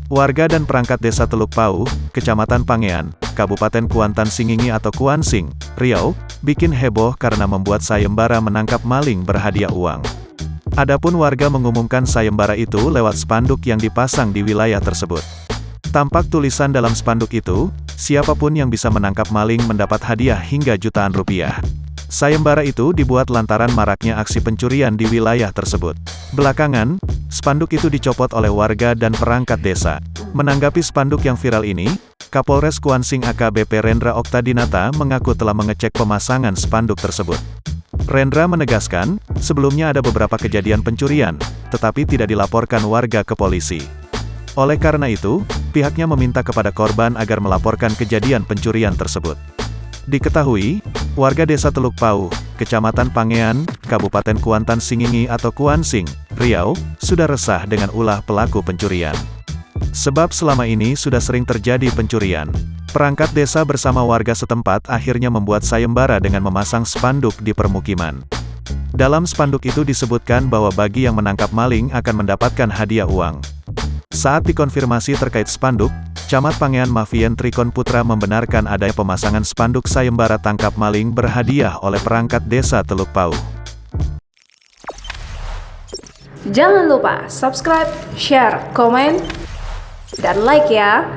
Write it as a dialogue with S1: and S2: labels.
S1: Warga dan perangkat desa Teluk Pauh, Kecamatan Pangean, Kabupaten Kuantan Singingi atau Kuansing, Riau, bikin heboh karena membuat sayembara menangkap maling berhadiah uang. Adapun warga mengumumkan sayembara itu lewat spanduk yang dipasang di wilayah tersebut. Tampak tulisan dalam spanduk itu, siapapun yang bisa menangkap maling mendapat hadiah hingga jutaan rupiah. Sayembara itu dibuat lantaran maraknya aksi pencurian di wilayah tersebut. Belakangan, spanduk itu dicopot oleh warga dan perangkat desa. Menanggapi spanduk yang viral ini, Kapolres Kuansing AKBP Rendra Oktadinata mengaku telah mengecek pemasangan spanduk tersebut. Rendra menegaskan, sebelumnya ada beberapa kejadian pencurian, tetapi tidak dilaporkan warga ke polisi. Oleh karena itu, pihaknya meminta kepada korban agar melaporkan kejadian pencurian tersebut. Diketahui, warga desa Teluk Pauh, Kecamatan Pangean, Kabupaten Kuantan Singingi atau Kuansing, Riau, sudah resah dengan ulah pelaku pencurian. Sebab selama ini sudah sering terjadi pencurian. Perangkat desa bersama warga setempat akhirnya membuat sayembara dengan memasang spanduk di permukiman. Dalam spanduk itu disebutkan bahwa bagi yang menangkap maling akan mendapatkan hadiah uang. Saat dikonfirmasi terkait spanduk, Camat Pangean Mafien Trikon Putra membenarkan adanya pemasangan spanduk sayembara tangkap maling berhadiah oleh perangkat desa Teluk Pauh.
S2: Jangan lupa subscribe, share, komen, dan like ya!